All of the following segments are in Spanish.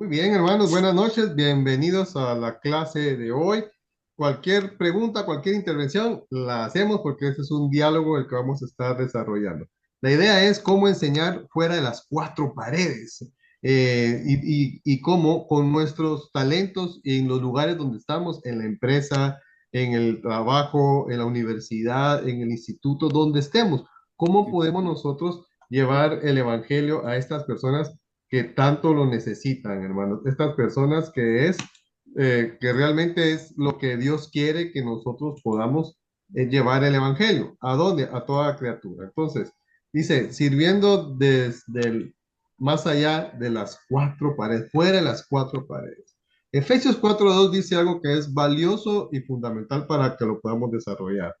bien, hermanos, buenas noches. Bienvenidos a la clase de hoy. Cualquier pregunta, cualquier intervención, la hacemos porque este es un diálogo el que vamos a estar desarrollando. La idea es cómo enseñar fuera de las cuatro paredes y cómo con nuestros talentos y en los lugares donde estamos, en la empresa, en el trabajo, en la universidad, en el instituto, donde estemos, cómo podemos nosotros llevar el evangelio a estas personas que tanto lo necesitan, hermanos. Estas personas que realmente es lo que Dios quiere que nosotros podamos llevar el evangelio. ¿A dónde? A toda criatura. Entonces, dice, sirviendo desde el más allá de las cuatro paredes, fuera de las cuatro paredes. Efesios 4:2 dice algo que es valioso y fundamental para que lo podamos desarrollar.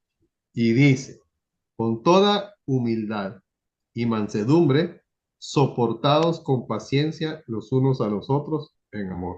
Y dice, con toda humildad y mansedumbre, soportados con paciencia los unos a los otros en amor.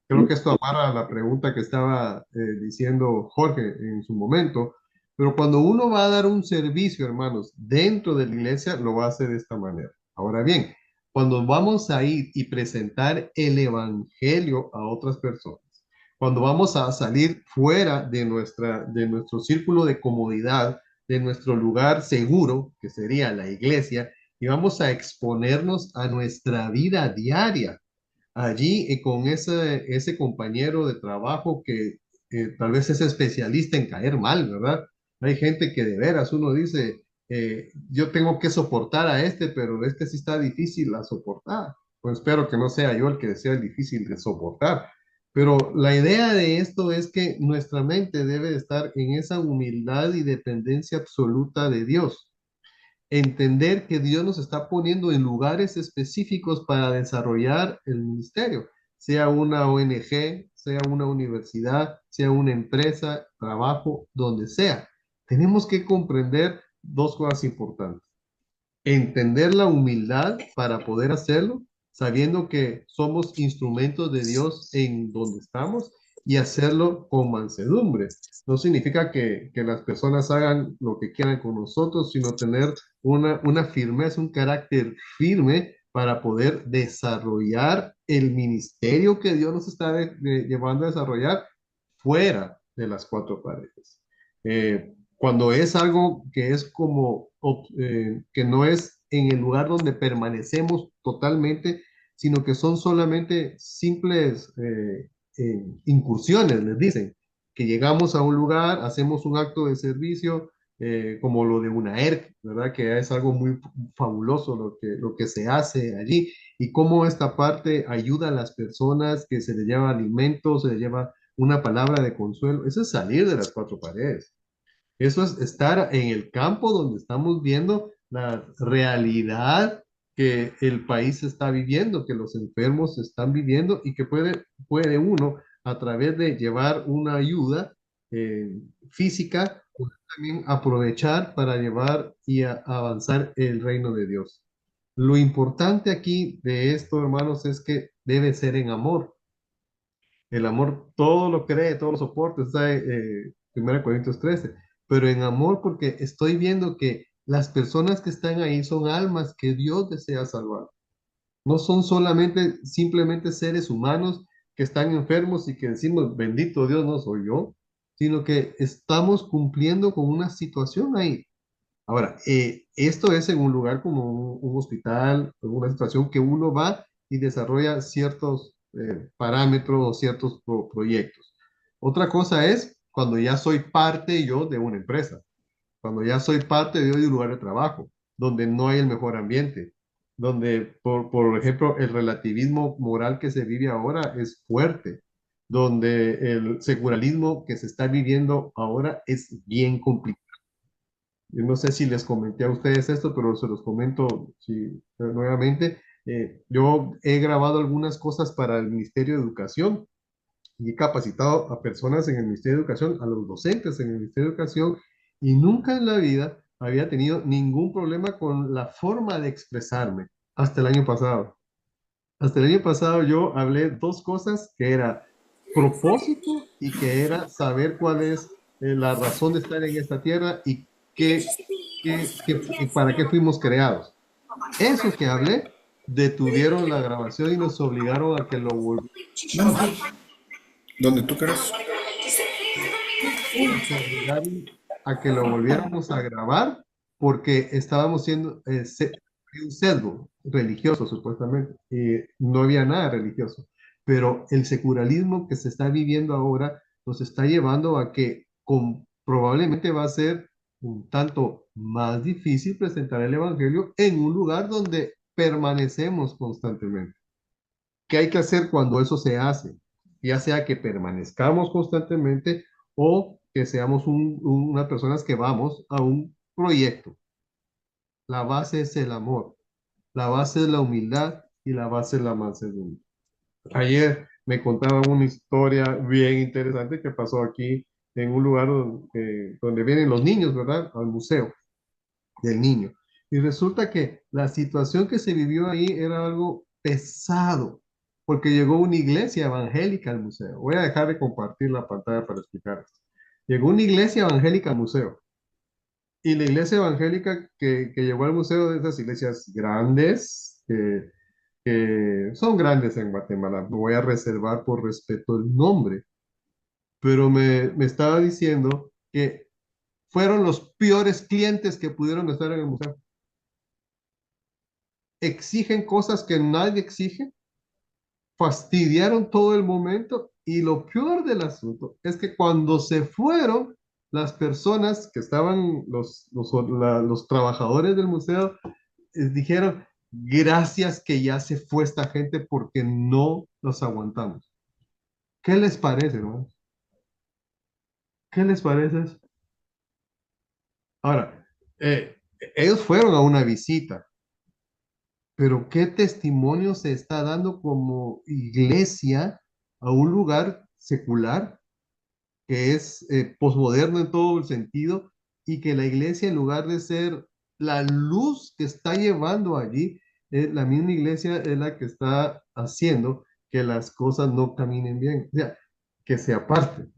Creo que esto amarra a la pregunta que estaba diciendo Jorge en su momento, pero cuando uno va a dar un servicio, hermanos, dentro de la iglesia, lo va a hacer de esta manera. Ahora bien, cuando vamos a ir y presentar el evangelio a otras personas, cuando vamos a salir fuera de nuestro círculo de comodidad, de nuestro lugar seguro, que sería la iglesia, y vamos a exponernos a nuestra vida diaria. Allí con ese compañero de trabajo que tal vez es especialista en caer mal, ¿verdad? Hay gente que de veras uno dice, yo tengo que soportar a este, pero este sí está difícil a soportar. Pues espero que no sea yo el que sea difícil de soportar. Pero la idea de esto es que nuestra mente debe estar en esa humildad y dependencia absoluta de Dios. Entender que Dios nos está poniendo en lugares específicos para desarrollar el ministerio, sea una ONG, sea una universidad, sea una empresa, trabajo, donde sea. Tenemos que comprender dos cosas importantes: entender la humildad para poder hacerlo, sabiendo que somos instrumentos de Dios en donde estamos, y hacerlo con mansedumbre. No significa que las personas hagan lo que quieran con nosotros, sino tener una firmeza, un carácter firme para poder desarrollar el ministerio que Dios nos está llevando a desarrollar fuera de las cuatro paredes. Cuando es algo que es como, que no es en el lugar donde permanecemos totalmente, sino que son solamente simples incursiones, les dicen, que llegamos a un lugar, hacemos un acto de servicio, como lo de una ERC, ¿verdad? Que es algo muy fabuloso lo que se hace allí, y cómo esta parte ayuda a las personas, que se les lleva alimento, se les lleva una palabra de consuelo. Eso es salir de las cuatro paredes. Eso es estar en el campo donde estamos viendo la realidad que el país está viviendo, que los enfermos están viviendo, y que puede uno, a través de llevar una ayuda eh, física, también aprovechar para llevar y avanzar el reino de Dios. Lo importante aquí de esto, hermanos, es que debe ser en amor. El amor todo lo cree, todo lo soporta, está en 1 Corintios 13. Pero en amor, porque estoy viendo que las personas que están ahí son almas que Dios desea salvar. No son solamente, simplemente seres humanos que están enfermos y que decimos, bendito Dios, no soy yo, sino que estamos cumpliendo con una situación ahí. Ahora, esto es en un lugar como un hospital, en una situación que uno va y desarrolla ciertos parámetros o ciertos proyectos. Otra cosa es cuando ya soy parte yo de una empresa, cuando ya soy parte de un lugar de trabajo, donde no hay el mejor ambiente, donde, por ejemplo, el relativismo moral que se vive ahora es fuerte, donde el secularismo que se está viviendo ahora es bien complicado. Yo no sé si les comenté a ustedes esto, pero se los comento nuevamente. Yo he grabado algunas cosas para el Ministerio de Educación y he capacitado a personas en el Ministerio de Educación, a los docentes en el Ministerio de Educación, y nunca en la vida había tenido ningún problema con la forma de expresarme hasta el año pasado. Hasta el año pasado yo hablé dos cosas, que era propósito y que era saber cuál es la razón de estar en esta tierra y y para qué fuimos creados. Eso que hablé detuvieron la grabación y nos obligaron a que lo Vamos, donde tú quieras. nos obligaron a que lo volviéramos a grabar porque estábamos siendo un sesgo religioso supuestamente y no había nada religioso, pero el secularismo que se está viviendo ahora nos está llevando a que probablemente va a ser un tanto más difícil presentar el evangelio en un lugar donde permanecemos constantemente. ¿Qué hay que hacer cuando eso se hace? Ya sea que permanezcamos constantemente o que seamos unas personas que vamos a un proyecto. La base es el amor, la base es la humildad y la base es la mansedumbre. Ayer me contaban una historia bien interesante que pasó aquí en un lugar donde vienen los niños, ¿verdad? Al museo del niño. Y resulta que la situación que se vivió ahí era algo pesado, porque llegó una iglesia evangélica al museo. Voy a dejar de compartir la pantalla para explicar esto. Llegó una iglesia evangélica al museo. Y la iglesia evangélica que llegó al museo de esas iglesias grandes, que son grandes en Guatemala, me voy a reservar por respeto el nombre, pero me estaba diciendo que fueron los peores clientes que pudieron estar en el museo. Exigen cosas que nadie exige, fastidiaron todo el momento y lo peor del asunto es que cuando se fueron, las personas que estaban, los trabajadores del museo, dijeron, gracias que ya se fue esta gente porque no los aguantamos. ¿Qué les parece, hermano? ¿Qué les parece eso? Ahora, ellos fueron a una visita, pero ¿qué testimonio se está dando como iglesia a un lugar secular que es posmoderno en todo el sentido y que la iglesia en lugar de ser la luz que está llevando allí, la misma iglesia es la que está haciendo que las cosas no caminen bien, o sea, que se aparten?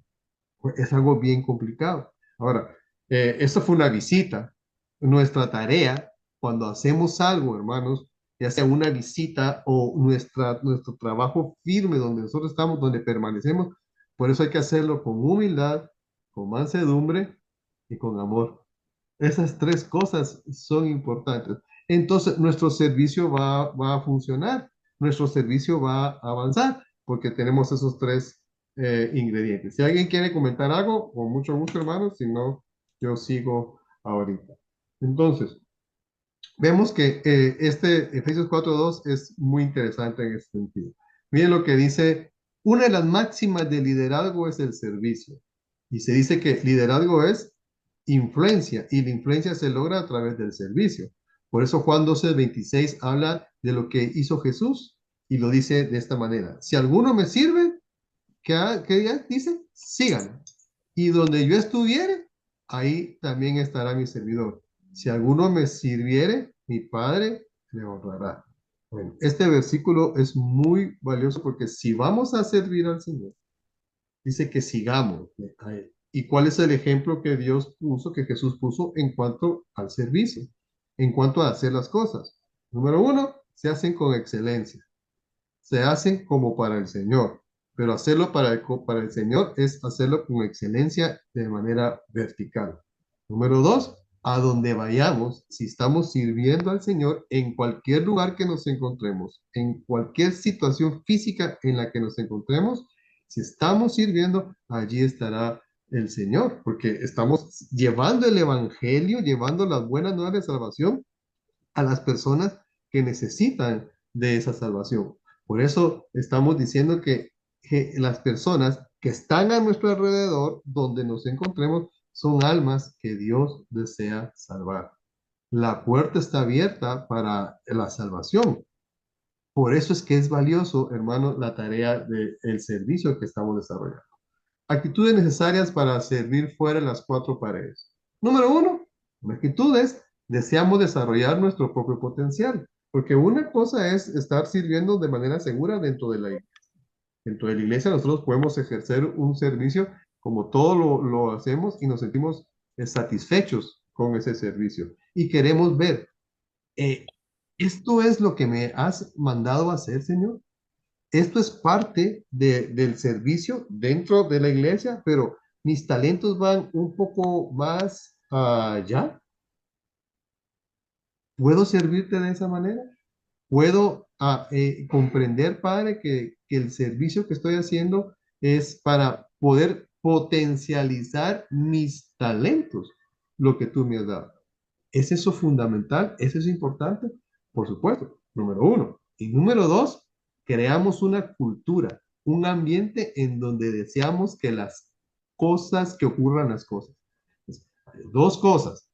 Pues es algo bien complicado. Ahora, esto fue una visita. Nuestra tarea, cuando hacemos algo, hermanos, ya sea una visita o nuestro trabajo firme donde nosotros estamos, donde permanecemos, por eso hay que hacerlo con humildad, con mansedumbre y con amor. Esas tres cosas son importantes. Entonces, nuestro servicio va a funcionar, nuestro servicio va a avanzar, porque tenemos esos tres ingredientes. Si alguien quiere comentar algo, con mucho gusto, hermanos, si no, yo sigo ahorita. Entonces, vemos que este Efesios 4:2 es muy interesante en este sentido. Miren lo que dice, una de las máximas de liderazgo es el servicio. Y se dice que liderazgo es influencia y la influencia se logra a través del servicio. Por eso Juan 12:26 habla de lo que hizo Jesús y lo dice de esta manera. Si alguno me sirve, ¿qué dice? Sigan. Y donde yo estuviere, ahí también estará mi servidor. Si alguno me sirviere, mi Padre le honrará. Bueno, este versículo es muy valioso porque si vamos a servir al Señor, dice que sigamos a Él. ¿Y cuál es el ejemplo que Dios puso, que Jesús puso en cuanto al servicio, en cuanto a hacer las cosas? Número uno, se hacen con excelencia, se hacen como para el Señor, pero hacerlo para el Señor es hacerlo con excelencia de manera vertical. Número dos, a donde vayamos, si estamos sirviendo al Señor en cualquier lugar que nos encontremos, en cualquier situación física en la que nos encontremos, si estamos sirviendo, allí estará el Señor, porque estamos llevando el Evangelio, llevando las buenas nuevas de salvación a las personas que necesitan de esa salvación. Por eso estamos diciendo que las personas que están a nuestro alrededor, donde nos encontremos, son almas que Dios desea salvar. La puerta está abierta para la salvación. Por eso es que es valioso, hermano, la tarea del servicio que estamos desarrollando. Actitudes necesarias para servir fuera de las cuatro paredes. Número uno, la actitud es, deseamos desarrollar nuestro propio potencial, porque una cosa es estar sirviendo de manera segura dentro de la iglesia nosotros podemos ejercer un servicio como todo lo hacemos y nos sentimos satisfechos con ese servicio y queremos ver eh, Esto es lo que me has mandado a hacer, Señor. Esto es parte del servicio dentro de la iglesia, pero mis talentos van un poco más allá. ¿Puedo servirte de esa manera? ¿Puedo comprender, Padre, que el servicio que estoy haciendo es para poder potencializar mis talentos, lo que tú me has dado? ¿Es eso fundamental? ¿Es eso importante? Por supuesto, número uno. Y número dos, creamos una cultura, un ambiente en donde deseamos que las cosas, que ocurran las cosas. Dos cosas.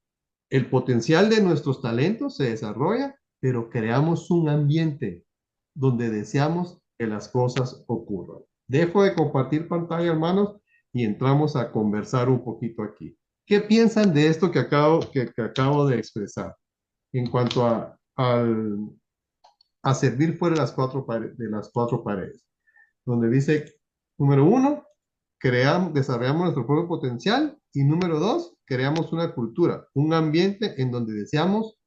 El potencial de nuestros talentos se desarrolla, pero creamos un ambiente donde deseamos que las cosas ocurran. Dejo de compartir pantalla, hermanos, y entramos a conversar un poquito aquí. ¿Qué piensan de esto que acabo de expresar en cuanto a servir fuera de de las cuatro paredes? Donde dice, número uno, desarrollamos nuestro propio potencial y número dos, creamos una cultura, un ambiente en donde deseamos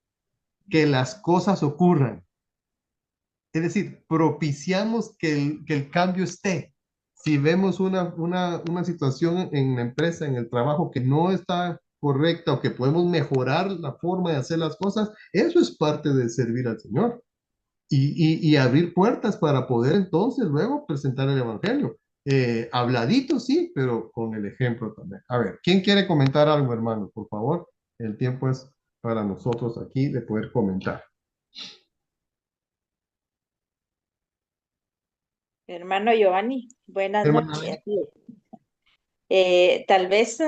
que las cosas ocurran. Es decir, propiciamos que el cambio esté. Si vemos una situación en la empresa, en el trabajo que no está correcta o que podemos mejorar la forma de hacer las cosas, eso es parte de servir al Señor y abrir puertas para poder entonces luego presentar el Evangelio. Habladito, sí, pero con el ejemplo también. A ver, ¿quién quiere comentar algo, hermano? Por favor, el tiempo es para nosotros aquí de poder comentar. Hermano Giovanni, buenas Hermana noches. Beni. Tal vez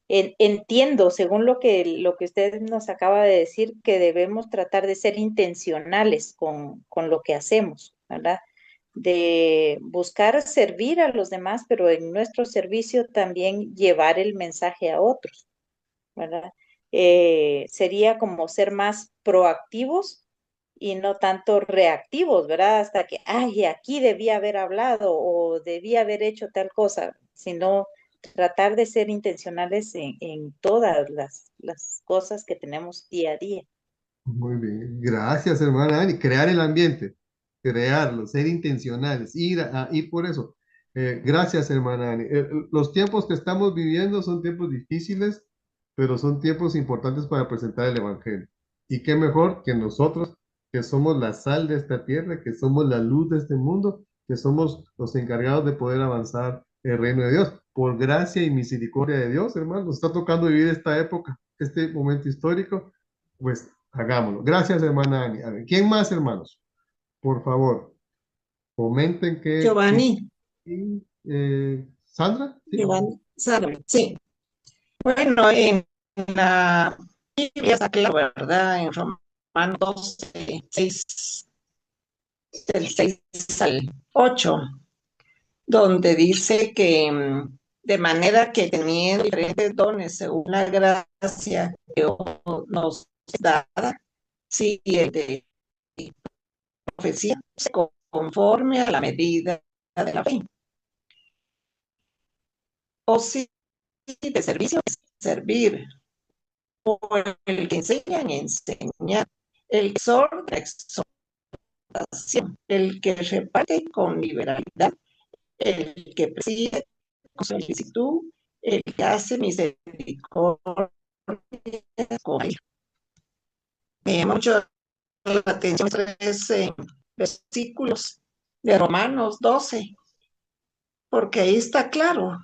entiendo, según lo que usted nos acaba de decir, que debemos tratar de ser intencionales con lo que hacemos, ¿verdad? De buscar servir a los demás, pero en nuestro servicio también llevar el mensaje a otros, ¿verdad? Sería como ser más proactivos y no tanto reactivos, ¿verdad? Hasta que, ay, aquí debía haber hablado o debía haber hecho tal cosa, sino tratar de ser intencionales en todas las cosas que tenemos día a día. Muy bien, gracias, hermana Ani. Crear el ambiente, crearlo, ser intencionales, ir por eso. Gracias, hermana Ani. Los tiempos que estamos viviendo son tiempos difíciles, pero son tiempos importantes para presentar el Evangelio. Y qué mejor que nosotros, que somos la sal de esta tierra, que somos la luz de este mundo, que somos los encargados de poder avanzar el reino de Dios. Por gracia y misericordia de Dios, hermano, nos está tocando vivir esta época, este momento histórico, pues hagámoslo. Gracias, hermana Ani. A ver, ¿quién más, hermanos? Por favor, comenten Giovanni, Sandra, ¿sí? Giovanni, Sara, sí. Bueno, en la Biblia está claro, ¿verdad? En Romanos 12, 6, del 6 al 8, donde dice que de manera que teniendo diferentes dones según la gracia que Dios nos da, sí, el de profecía conforme a la medida de la fe. O sí, de servicio, servir, o el que enseñan, enseñar, el que exhorta, exhortación, el que reparte con liberalidad, el que preside con solicitud, el que hace misericordia con amor. Me llama mucho la atención tres versículos de Romanos 12, porque ahí está claro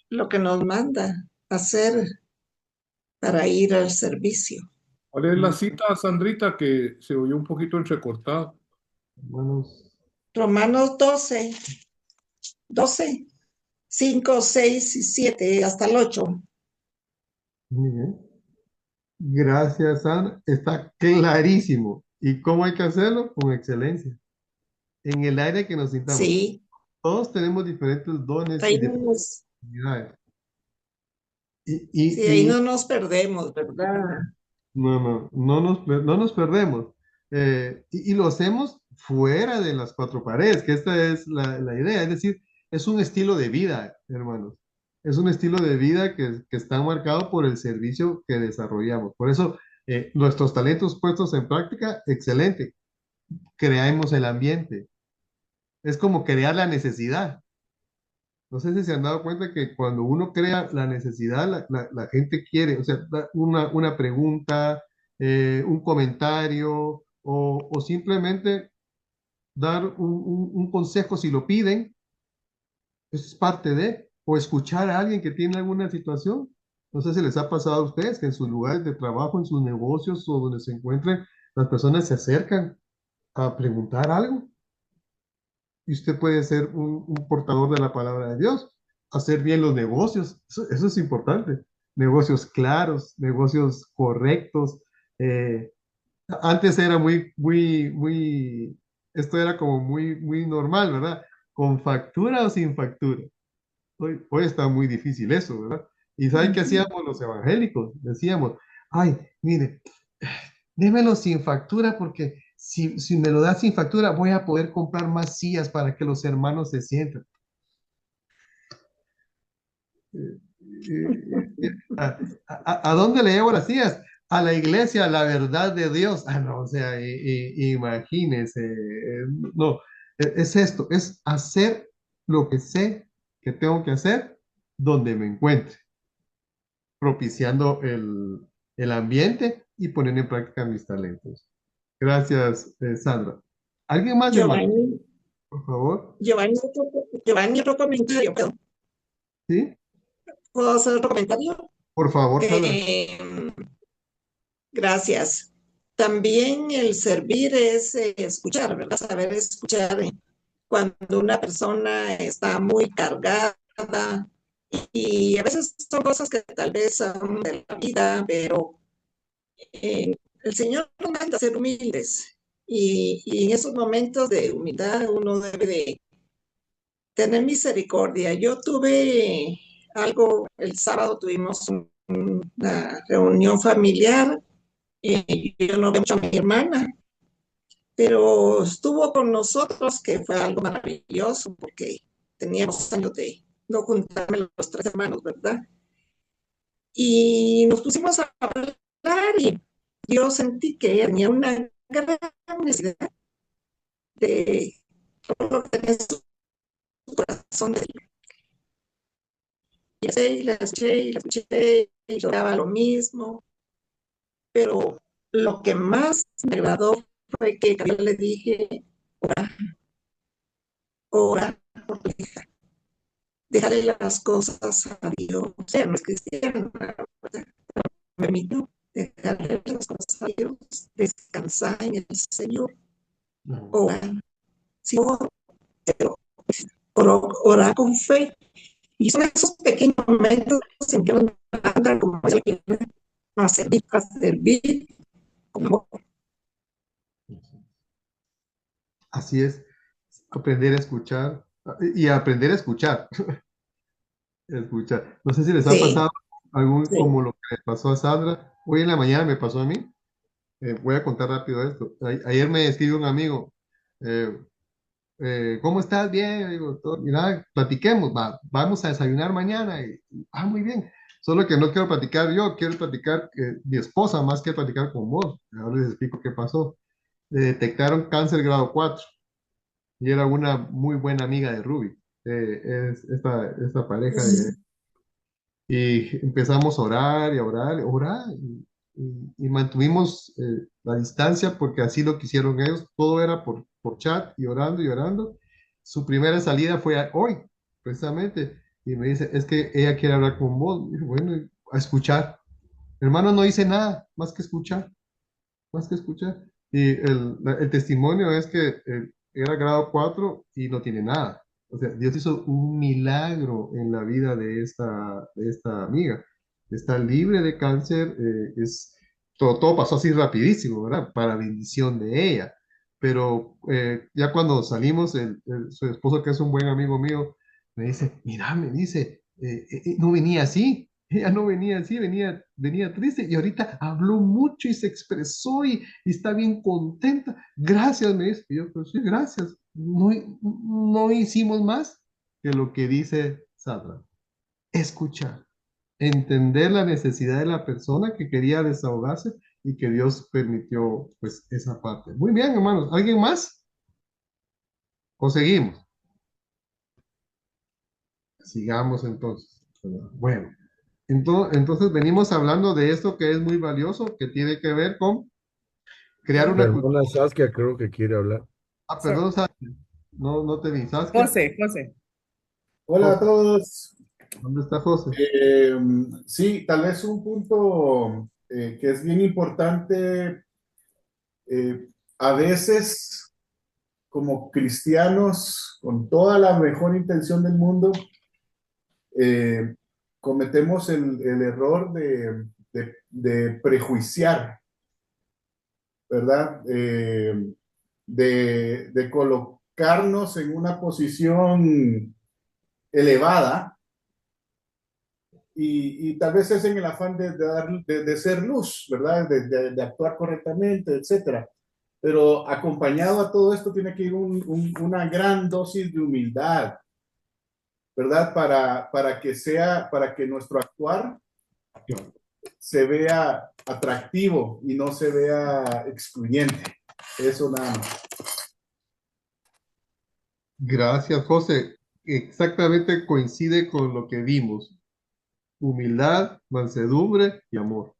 lo que nos manda hacer para ir al servicio. ¿Cuál es la cita, Sandrita, que se oyó un poquito entrecortada? Hermanos, Romanos 12, 12, 5, 6 y 7 hasta el 8. muy bien. Gracias, Sandra. Está clarísimo. ¿Y cómo hay que hacerlo? Con excelencia. En el área que nos sintamos. Sí, Todos tenemos diferentes dones ahí y no diferentes nos, habilidades. sí, ahí no nos perdemos, ¿verdad? No nos perdemos. Y lo hacemos fuera de las cuatro paredes, que esta es la idea. Es decir, es un estilo de vida, hermanos. Es un estilo de vida que está marcado por el servicio que desarrollamos. Por eso Nuestros talentos puestos en práctica, excelente. Creamos el ambiente. Es como crear la necesidad. No sé si se han dado cuenta que cuando uno crea la necesidad, la gente quiere, o sea, una pregunta, un comentario o simplemente dar un consejo si lo piden, eso es parte de, o escuchar a alguien que tiene alguna situación. No sé si les ha pasado a ustedes que en sus lugares de trabajo, en sus negocios o donde se encuentren, las personas se acercan a preguntar algo y usted puede ser un portador de la palabra de Dios, hacer bien los negocios, eso es importante, negocios claros, negocios correctos. eh, Antes era esto era como muy normal, ¿verdad? Con factura o sin factura. Hoy está muy difícil eso, ¿verdad? ¿Y sabe qué Ujú. hacíamos los evangélicos? Decíamos, ay, mire, démelo sin factura porque si me lo da sin factura voy a poder comprar más sillas para que los hermanos se sienten. ¿A dónde le llevo las sillas? A la iglesia, a la verdad de Dios. Ah, no, o sea, imagínese. No, es esto, es hacer lo que sé que tengo que hacer donde me encuentre, propiciando el ambiente y poniendo en práctica mis talentos. Gracias, Sandra. ¿Alguien más, hermano? Giovanni, Por favor. Giovanni, otro comentario. ¿Sí? ¿Puedo hacer otro comentario? Por favor, Sandra. Eh, Gracias. También el servir es escuchar, ¿verdad? Saber escuchar cuando una persona está muy cargada y a veces son cosas que tal vez son de la vida, pero el Señor nos manda a ser humildes y en esos momentos de humildad uno debe de tener misericordia. Yo tuve algo, el sábado tuvimos una reunión familiar. Yo no veo mucho a mi hermana, pero estuvo con nosotros, que fue algo maravilloso, porque teníamos años de no juntarme los tres hermanos, ¿verdad? Y nos pusimos a hablar y yo sentí que ella tenía una gran necesidad de todo lo que tenía en su corazón. Y la escuché, y lloraba lo mismo, pero lo que más me agradó fue que yo le dije, ora, ora por tu hija, dejarle las cosas a Dios. O sea, no es cristiano, me permito dejarle las cosas a Dios, descansar en el Señor, No. orar, sí, pero orar con fe. Y son esos pequeños momentos en que uno anda como a servir, como Así es, aprender a escuchar y aprender a escuchar. Escuchar. No sé si les ha sí, pasado algún sí. como lo que le pasó a Sandra. Hoy en la mañana me pasó a mí. Voy a contar rápido esto. Ayer me escribe un amigo. eh, ¿Cómo estás? Bien. Digo, mira, platiquemos. Vamos a desayunar mañana. Muy bien. Solo que no quiero platicar yo, quiero platicar mi esposa más que platicar con vos. Ahora les explico qué pasó. Le detectaron cáncer grado 4 y era una muy buena amiga de Ruby. Es esta pareja de y empezamos a orar y a orar, y a orar, y mantuvimos la distancia porque así lo quisieron ellos. Todo era por chat y orando y orando. Su primera salida fue hoy, precisamente, y me dice, es que ella quiere hablar con vos. Y dije, bueno, a escuchar. Hermano, no hice nada más que escuchar, más que escuchar. Y el testimonio es que era grado 4 y no tiene nada. O sea, Dios hizo un milagro en la vida de esta amiga. Está libre de cáncer, todo pasó así rapidísimo, ¿verdad? Para bendición de ella. Pero ya cuando salimos, su esposo, que es un buen amigo mío, me dice, mira, me dice, no venía así. Ella no venía así, venía triste y ahorita habló mucho y se expresó y está bien contenta. Gracias, me dice. Y yo, pues sí, gracias. No hicimos más que lo que dice Sadra. Escuchar, entender la necesidad de la persona que quería desahogarse y que Dios permitió pues esa parte. Muy bien, hermanos. ¿Alguien más? ¿O seguimos? Sigamos entonces. Bueno, entonces venimos hablando de esto que es muy valioso, que tiene que ver con crear La una cultura. hermana Saskia creo que quiere hablar. Ah, So- perdón, Saskia. No, no te vi. Saskia, José. Hola a José. todos. ¿Dónde está José? Eh, sí, tal vez un punto que es bien importante. A veces, como cristianos, con toda la mejor intención del mundo, eh, cometemos el error de prejuiciar, ¿verdad? De colocarnos en una posición elevada y tal vez es en el afán de ser luz, ¿verdad? De actuar correctamente, etcétera. Pero acompañado a todo esto tiene que ir una gran dosis de humildad, ¿verdad? Para que nuestro actuar se vea atractivo y no se vea excluyente. Eso nada más. Gracias, José. Exactamente coincide con lo que vimos. Humildad, mansedumbre y amor.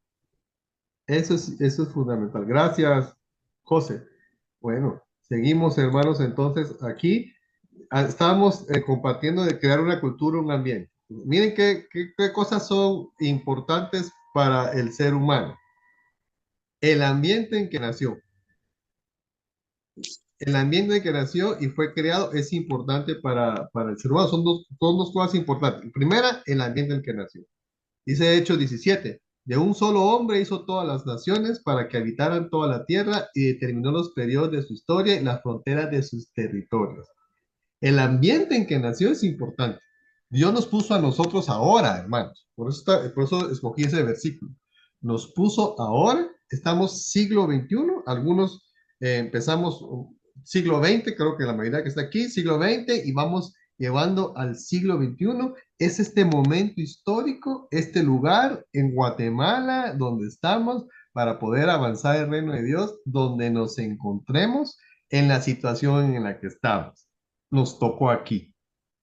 Eso es fundamental. Gracias, José. Bueno, seguimos, hermanos, entonces aquí estábamos compartiendo de crear una cultura, un ambiente. Miren qué cosas son importantes para el ser humano. El ambiente en que nació. El ambiente en que nació y fue creado es importante para el ser humano. Son dos cosas importantes. Primera, el ambiente en que nació. Dice Hechos 17, de un solo hombre hizo todas las naciones para que habitaran toda la tierra y determinó los periodos de su historia y las fronteras de sus territorios. El ambiente en que nació es importante. Dios nos puso a nosotros ahora, hermanos. Por eso escogí ese versículo. Nos puso ahora, estamos siglo XXI, algunos empezamos siglo XX, creo que la mayoría que está aquí, siglo XX, y vamos llevando al siglo XXI. Es este momento histórico, este lugar en Guatemala donde estamos para poder avanzar el reino de Dios, donde nos encontremos en la situación en la que estamos. Nos tocó aquí.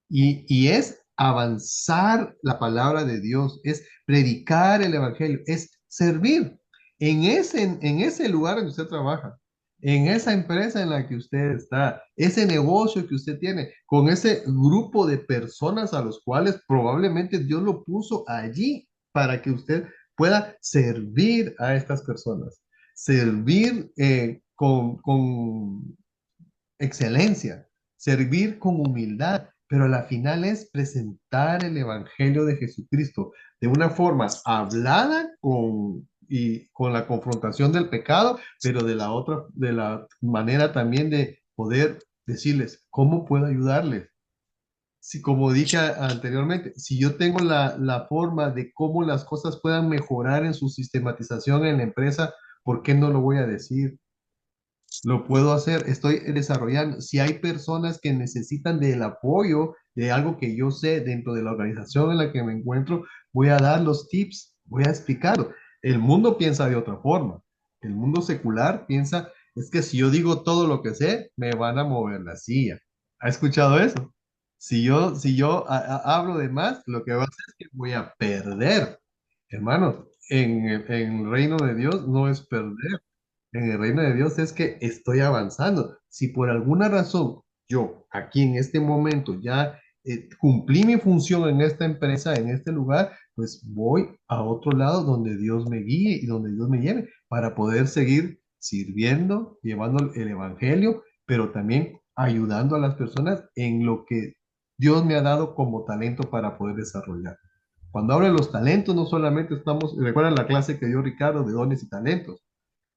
Y es avanzar la palabra de Dios, es predicar el evangelio, es servir en ese lugar en que usted trabaja, en esa empresa en la que usted está, ese negocio que usted tiene, con ese grupo de personas a los cuales probablemente Dios lo puso allí para que usted pueda servir a estas personas, servir con excelencia, servir con humildad, pero a la final es presentar el Evangelio de Jesucristo de una forma hablada y con la confrontación del pecado, pero de la otra, de la manera también de poder decirles, ¿cómo puedo ayudarles? Si, como dije anteriormente, si yo tengo la forma de cómo las cosas puedan mejorar en su sistematización en la empresa, ¿por qué no lo voy a decir? Lo puedo hacer, estoy desarrollando. Si hay personas que necesitan del apoyo de algo que yo sé dentro de la organización en la que me encuentro, voy a dar los tips, voy a explicarlo. El mundo piensa de otra forma. El mundo secular piensa, es que si yo digo todo lo que sé, me van a mover la silla. ¿Ha escuchado eso? Si yo hablo de más, lo que va a hacer es que voy a perder. Hermanos, en el reino de Dios no es perder, en el reino de Dios es que estoy avanzando. Si por alguna razón yo aquí en este momento ya cumplí mi función en esta empresa, en este lugar, pues voy a otro lado donde Dios me guíe y donde Dios me lleve para poder seguir sirviendo, llevando el evangelio, pero también ayudando a las personas en lo que Dios me ha dado como talento para poder desarrollar. Cuando hablo de los talentos, no solamente estamos, recuerdan la clase que dio Ricardo de dones y talentos.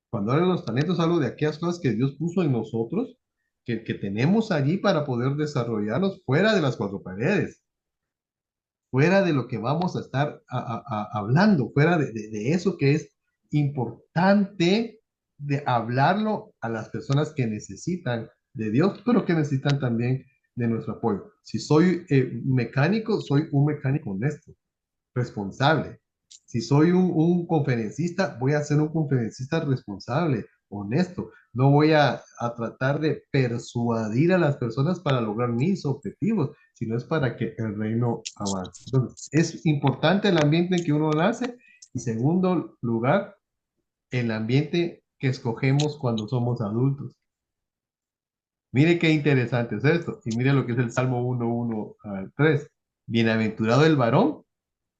Cuando hablo de los talentos, hablo de aquellas cosas que Dios puso en nosotros, que tenemos allí para poder desarrollarnos fuera de las cuatro paredes, fuera de lo que vamos a estar hablando, fuera de eso que es importante de hablarlo a las personas que necesitan de Dios, pero que necesitan también de nuestro apoyo. Si soy mecánico, soy un mecánico honesto, responsable. Si soy un conferencista, voy a ser un conferencista responsable, honesto. No voy a tratar de persuadir a las personas para lograr mis objetivos, sino es para que el reino avance. Entonces, es importante el ambiente en que uno nace y segundo lugar, el ambiente que escogemos cuando somos adultos. Mire qué interesante es esto. Y mire lo que es el Salmo 1:1 al 3. Bienaventurado el varón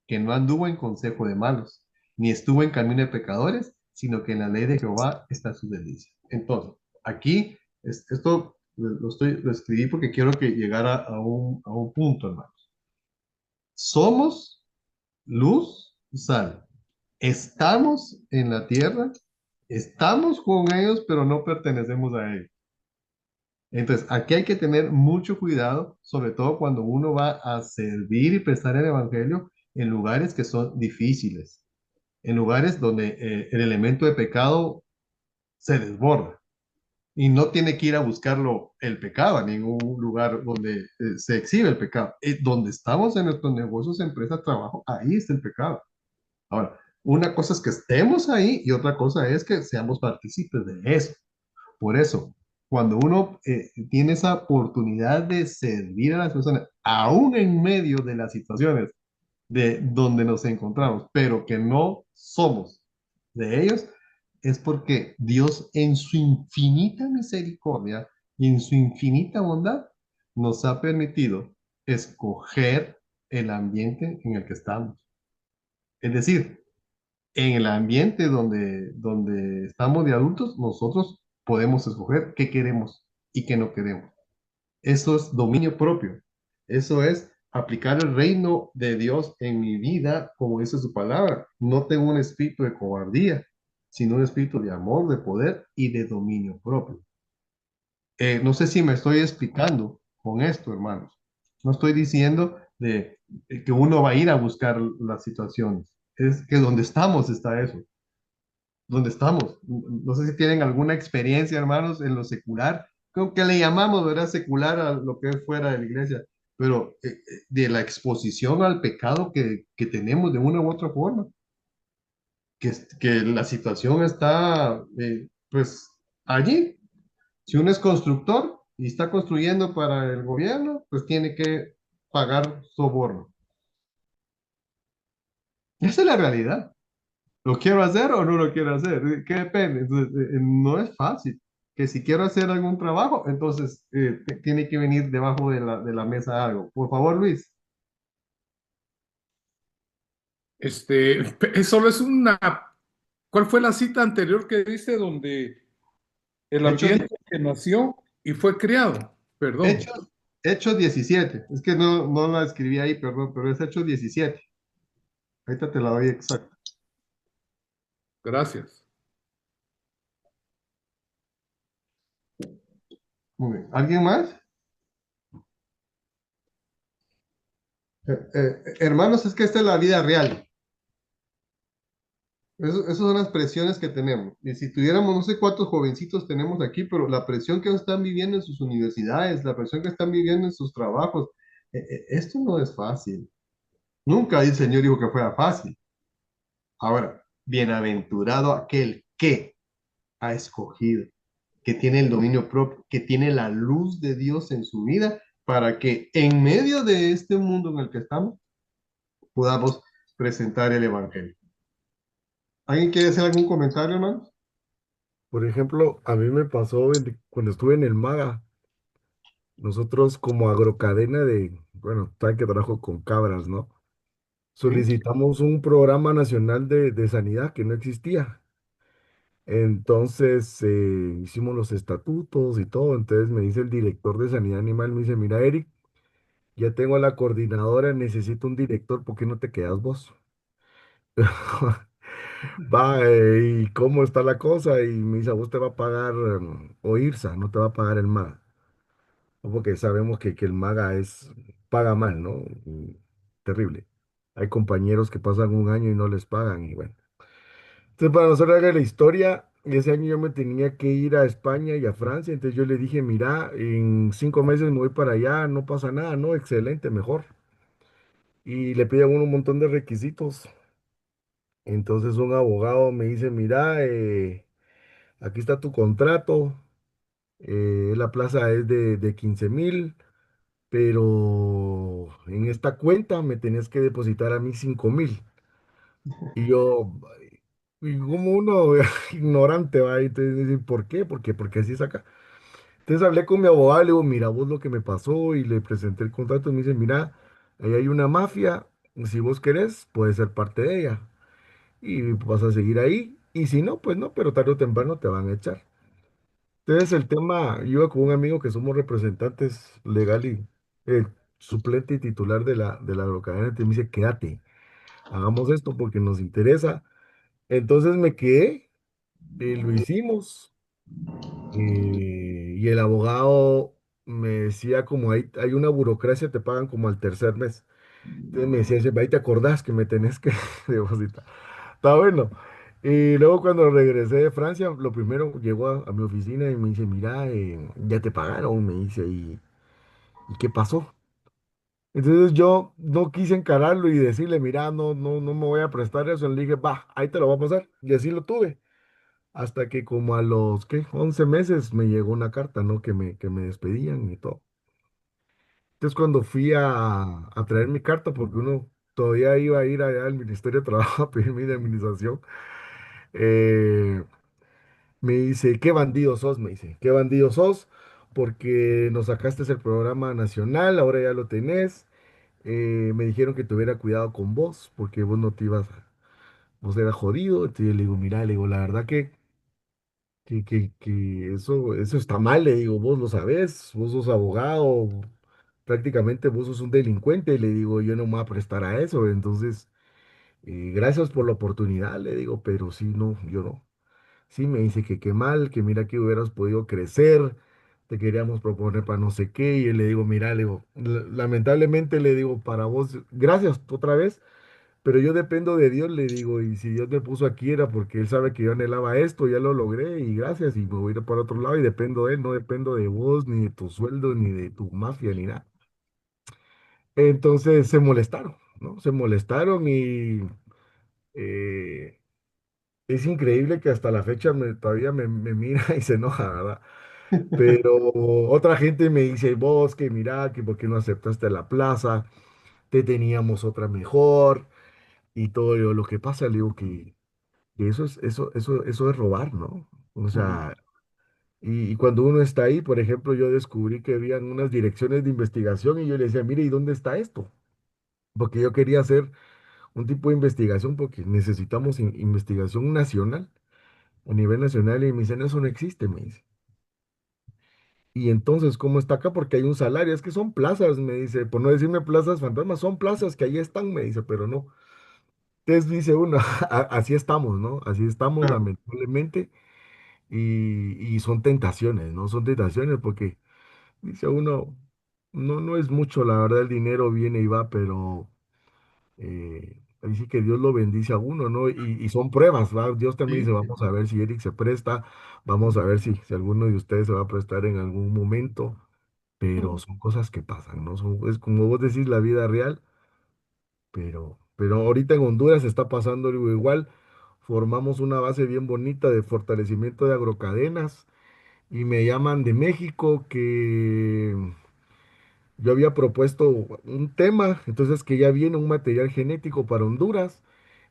que no anduvo en consejo de malos, ni estuvo en camino de pecadores, sino que en la ley de Jehová está su delicia. Entonces, aquí, esto lo escribí porque quiero que llegara a un punto, hermanos. Somos luz y sal. Estamos en la tierra, estamos con ellos, pero no pertenecemos a ellos. Entonces, aquí hay que tener mucho cuidado, sobre todo cuando uno va a servir y prestar el evangelio en lugares que son difíciles, en lugares donde el elemento de pecado se desborda y no tiene que ir a buscarlo el pecado a ningún lugar donde se exhibe el pecado. Donde estamos en nuestros negocios, empresas, trabajo, ahí está el pecado. Ahora, una cosa es que estemos ahí y otra cosa es que seamos partícipes de eso. Por eso, cuando uno tiene esa oportunidad de servir a las personas, aún en medio de las situaciones de donde nos encontramos, pero que no somos de ellos, es porque Dios en su infinita misericordia y en su infinita bondad nos ha permitido escoger el ambiente en el que estamos. Es decir, en el ambiente donde estamos de adultos, nosotros podemos escoger qué queremos y qué no queremos. Eso es dominio propio. Eso es aplicar el reino de Dios en mi vida, como dice su palabra. No tengo un espíritu de cobardía, sino un espíritu de amor, de poder y de dominio propio. No sé si me estoy explicando con esto, hermanos. No estoy diciendo de que uno va a ir a buscar las situaciones. Es que donde estamos está eso. Donde estamos. No sé si tienen alguna experiencia, hermanos, en lo secular, creo que le llamamos, ¿verdad? Secular a lo que es fuera de la iglesia, pero de la exposición al pecado que tenemos de una u otra forma, que la situación está, pues, allí. Si uno es constructor y está construyendo para el gobierno, pues tiene que pagar soborno. Esa es la realidad. ¿Lo quiero hacer o no lo quiero hacer? ¿Qué depende? Entonces, no es fácil. Que si quiero hacer algún trabajo, entonces tiene que venir debajo de la mesa algo. Por favor, Luis. Solo es una. ¿Cuál fue la cita anterior que dice donde el Hechos, ambiente que nació y fue creado? Perdón, Hechos, Hechos 17. Es que no la escribí ahí, perdón, pero es Hechos 17. Ahorita te la doy exacta. gracias. Muy bien. ¿Alguien más? Hermanos, es que esta es la vida real. Esas son las presiones que tenemos. Y si tuviéramos, no sé cuántos jovencitos tenemos aquí, pero la presión que están viviendo en sus universidades, la presión que están viviendo en sus trabajos, esto no es fácil. Nunca el Señor dijo que fuera fácil. Ahora, bienaventurado aquel que ha escogido, que tiene el dominio propio, que tiene la luz de Dios en su vida, para que en medio de este mundo en el que estamos, podamos presentar el Evangelio. ¿Alguien quiere hacer algún comentario, hermano? Por ejemplo, a mí me pasó cuando estuve en el MAGA, nosotros como agrocadena de, bueno, tal que trabajo con cabras, ¿no? ¿Sí? Solicitamos un programa nacional de sanidad que no existía. Entonces hicimos los estatutos y todo. Entonces me dice el director de sanidad animal, me dice, mira, Eric, ya tengo a la coordinadora, necesito un director, ¿por qué no te quedas vos? Va, ¿y cómo está la cosa? Y me dice, a vos te va a pagar OIRSA, no te va a pagar el MAGA. ¿No? Porque sabemos que el MAGA paga mal, ¿no? Terrible. Hay compañeros que pasan un año y no les pagan y bueno. Entonces, para nosotros era la historia, ese año yo me tenía que ir a España y a Francia, entonces yo le dije, mira, en 5 meses me voy para allá, no pasa nada, ¿no? Excelente, mejor. Y le piden a uno un montón de requisitos. Entonces un abogado me dice, mira, aquí está tu contrato, la plaza es de 15,000, pero en esta cuenta me tenés que depositar a mí 5,000. Y yo, y como uno ignorante, va, y entonces dice, ¿por qué? Porque así es acá. Entonces hablé con mi abogado, le digo, mira vos lo que me pasó y le presenté el contrato y me dice, mira, ahí hay una mafia, si vos querés, puedes ser parte de ella y vas a seguir ahí. Y si no, pues no, pero tarde o temprano te van a echar. Entonces el tema, yo iba con un amigo que somos representantes legal y el suplente y titular de la cadena, y me dice, quédate, hagamos esto porque nos interesa. Entonces me quedé, lo hicimos, y el abogado me decía como hay una burocracia, te pagan como al tercer mes. Entonces me decía, dice, ahí te acordás que me tenés que depositar. Está bueno. Y luego cuando regresé de Francia, lo primero llegó a mi oficina y me dice, mira, ya te pagaron, me dice, ¿y qué pasó? Entonces yo no quise encararlo y decirle, mira, no, no, no me voy a prestar eso. Le dije, va, ahí te lo voy a pasar. Y así lo tuve. Hasta que como a los, ¿qué? 11 meses me llegó una carta, ¿no? Que me despedían y todo. Entonces cuando fui a traer mi carta, porque uno todavía iba a ir allá al Ministerio de Trabajo a pedir mi indemnización, eh, me dice, ¿qué bandido sos? Me dice, ¿qué bandido sos? Porque nos sacaste el programa nacional, ahora ya lo tenés. Me dijeron que tuviera cuidado con vos, porque vos no te ibas, vos eras jodido. Entonces yo le digo, mira, le digo, la verdad que eso está mal, le digo, vos lo sabés, vos sos abogado, prácticamente vos sos un delincuente, le digo, yo no me voy a prestar a eso. Entonces, gracias por la oportunidad, le digo, pero sí, no, yo no. Sí, me dice que qué mal, que mira que hubieras podido crecer, te queríamos proponer para no sé qué, y yo le digo, mira, le digo, lamentablemente le digo, para vos, gracias otra vez, pero yo dependo de Dios, le digo, y si Dios me puso aquí era porque Él sabe que yo anhelaba esto, ya lo logré, y gracias, y me voy a ir para otro lado, y dependo de Él, no dependo de vos, ni de tu sueldo, ni de tu mafia, ni nada. Entonces se molestaron, ¿no? Se molestaron y... eh, es increíble que hasta la fecha todavía me mira y se enoja, ¿verdad? Pero otra gente me dice, vos que mira, que por qué no aceptaste la plaza, te teníamos otra mejor y todo lo que pasa, le digo que eso es robar, ¿no? O Ujú, sea, y cuando uno está ahí, por ejemplo, yo descubrí que habían unas direcciones de investigación y yo le decía, mire, ¿y dónde está esto? Porque yo quería hacer un tipo de investigación porque necesitamos investigación nacional, a nivel nacional, y me dicen, eso no existe, me dice. Y entonces, ¿cómo está acá? Porque hay un salario, es que son plazas, me dice, por no decirme plazas fantasmas, son plazas que ahí están, me dice, pero no. Entonces dice uno, así estamos, ¿no? Así estamos, claro, lamentablemente, y son tentaciones, ¿no? Son tentaciones porque dice uno, no, no es mucho, la verdad, el dinero viene y va, pero ahí sí que Dios lo bendice a uno, ¿no? Y son pruebas, ¿va? Dios también sí, dice, sí, vamos a ver si Eric se presta, vamos a ver si alguno de ustedes se va a prestar en algún momento, pero Ujú, son cosas que pasan, ¿no? Es como vos decís, la vida real, pero ahorita en Honduras está pasando algo igual. Formamos una base bien bonita de fortalecimiento de agrocadenas y me llaman de México que yo había propuesto un tema, entonces que ya viene un material genético para Honduras,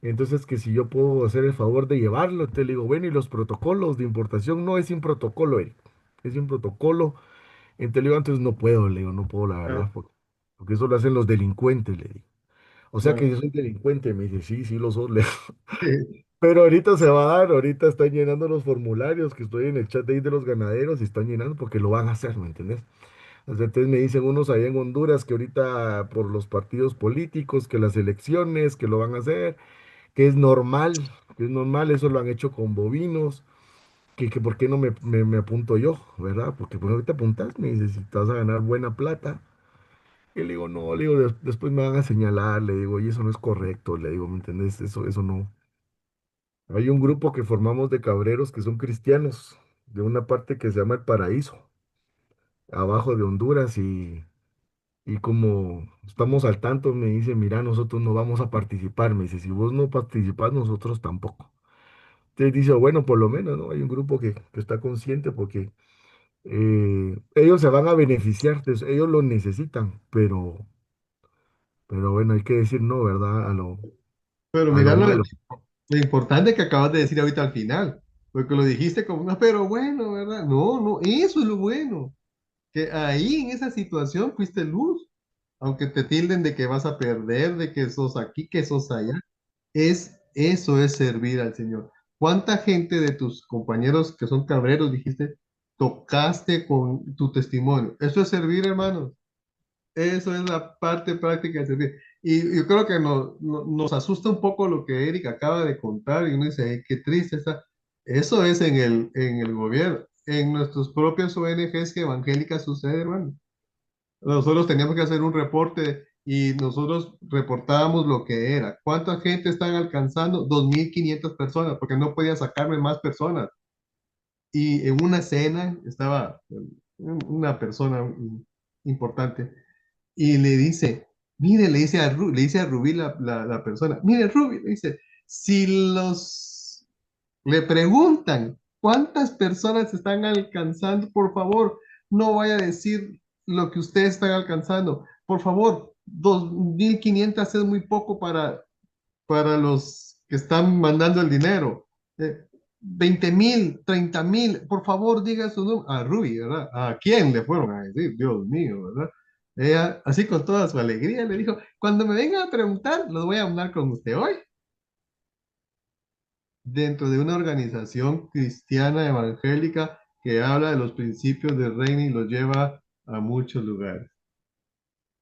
entonces que si yo puedo hacer el favor de llevarlo, te le digo, bueno, y los protocolos de importación, no es sin protocolo, Eric, es sin protocolo. Entonces le digo, antes no puedo, le digo, no puedo, la verdad, claro, porque eso lo hacen los delincuentes, le digo. O sea que claro. yo soy delincuente, me dice, sí, sí lo sos, le digo. Sí, Pero ahorita se va a dar, ahorita están llenando los formularios, que estoy en el chat de ahí de los ganaderos y están llenando porque lo van a hacer, ¿me entendés? O sea, entonces me dicen unos allá en Honduras que ahorita por los partidos políticos, que las elecciones, que lo van a hacer, que es normal, eso lo han hecho con bovinos, que por qué no me apunto yo, ¿verdad? Porque pues ahorita apuntas, me dices, si te vas a ganar buena plata. Y le digo, no, le digo, después me van a señalar, le digo, y eso no es correcto, le digo, ¿me entendés? Eso no. Hay un grupo que formamos de cabreros que son cristianos, de una parte que se llama El Paraíso, abajo de Honduras, Y como estamos al tanto, me dice, mira, nosotros no vamos a participar. Me dice, si vos no participás, nosotros tampoco. Entonces dice, bueno, por lo menos, ¿no? Hay un grupo que está consciente porque ellos se van a beneficiar, ellos lo necesitan, pero bueno, hay que decir no, ¿verdad? Pero A lo mira malo. lo importante que acabas de decir ahorita al final, porque lo dijiste como, no, pero bueno, ¿verdad? No, no, eso es lo bueno, que ahí en esa situación fuiste luz, aunque te tilden de que vas a perder, de que sos aquí, que sos allá, eso es servir al Señor. ¿Cuánta gente de tus compañeros que son cabreros, dijiste, tocaste con tu testimonio? Eso es servir, hermanos. Eso es la parte práctica de servir. Y yo creo que nos asusta un poco lo que Eric acaba de contar y uno dice, "Ay, qué triste está". Eso es en el gobierno, en nuestras propias ONGs que evangélicas sucede, hermano. Nosotros teníamos que hacer un reporte y nosotros reportábamos lo que era. ¿Cuánta gente están alcanzando? 2.500 personas, porque no podía sacarme más personas. Y en una cena estaba una persona importante y le dice, mire, le dice a Rubí la persona, mire, Rubí, le dice, si le preguntan cuántas personas están alcanzando, por favor, no vaya a decir lo que ustedes están alcanzando. Por favor, 2.500 es muy poco para los que están mandando el dinero. 20.000, 30.000, por favor, diga su nombre. A Ruby, ¿verdad? ¿A quién le fueron a decir? Dios mío, ¿verdad? Ella, así con toda su alegría, le dijo, cuando me vengan a preguntar, los voy a hablar con usted hoy, dentro de una organización cristiana evangélica que habla de los principios del reino y los lleva a muchos lugares.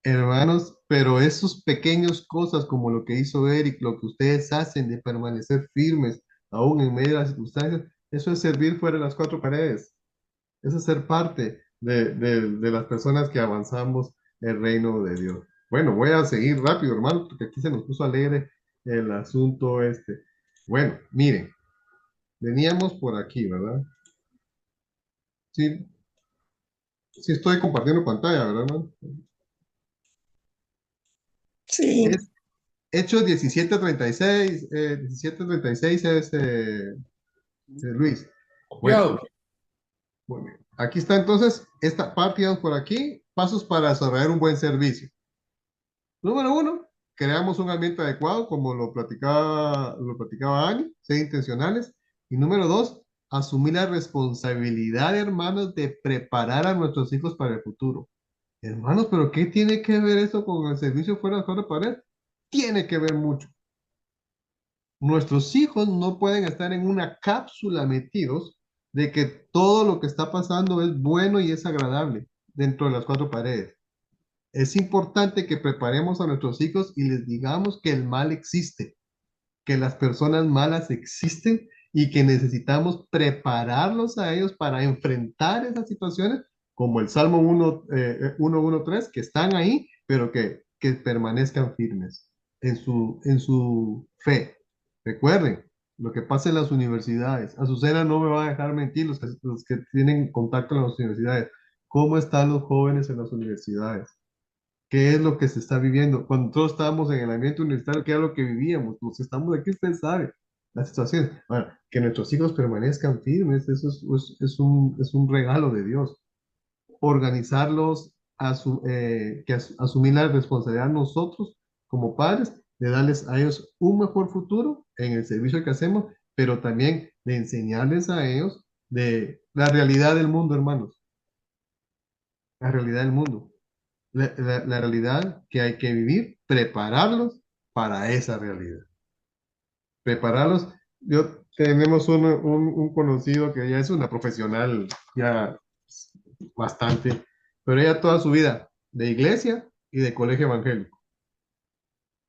Hermanos, pero esos pequeños cosas como lo que hizo Eric, lo que ustedes hacen de permanecer firmes aún en medio de las circunstancias, eso es servir fuera de las cuatro paredes. Eso es ser parte de las personas que avanzamos el reino de Dios. Bueno, voy a seguir rápido, hermano, porque aquí se nos puso alegre el asunto este. Bueno, miren, veníamos por aquí, ¿verdad? Sí, sí estoy compartiendo pantalla, ¿verdad, hermano? Sí, Es Hechos 17:36, 17:36 es Luis. Bueno, Copiado. bueno, aquí está entonces esta parte, digamos, por aquí, pasos para desarrollar un buen servicio. Número uno, creamos un ambiente adecuado, como lo platicaba Ani, ser intencionales. Y número dos, asumir la responsabilidad, hermanos, de preparar a nuestros hijos para el futuro. Hermanos, pero ¿qué tiene que ver eso con el servicio fuera de la pared? Tiene que ver mucho. Nuestros hijos no pueden estar en una cápsula metidos de que todo lo que está pasando es bueno y es agradable dentro de las cuatro paredes. Es importante que preparemos a nuestros hijos y les digamos que el mal existe, que las personas malas existen y que necesitamos prepararlos a ellos para enfrentar esas situaciones, como el Salmo 113, que están ahí, pero que permanezcan firmes en su fe. Recuerden lo que pasa en las universidades. Azucena no me va a dejar mentir, los que tienen contacto en las universidades. ¿Cómo están los jóvenes en las universidades? ¿Qué es lo que se está viviendo? Cuando todos estábamos en el ambiente universitario, ¿qué era lo que vivíamos? Pues estamos aquí, usted sabe la situación. Ahora, que nuestros hijos permanezcan firmes, eso es un regalo de Dios. Organizarlos, asumir la responsabilidad nosotros como padres de darles a ellos un mejor futuro en el servicio que hacemos, pero también de enseñarles a ellos de la realidad del mundo, hermanos, la realidad del mundo. La realidad que hay que vivir, prepararlos para esa realidad. Prepararlos. Tenemos un conocido que ya es una profesional, ya bastante, pero ella toda su vida de iglesia y de colegio evangélico.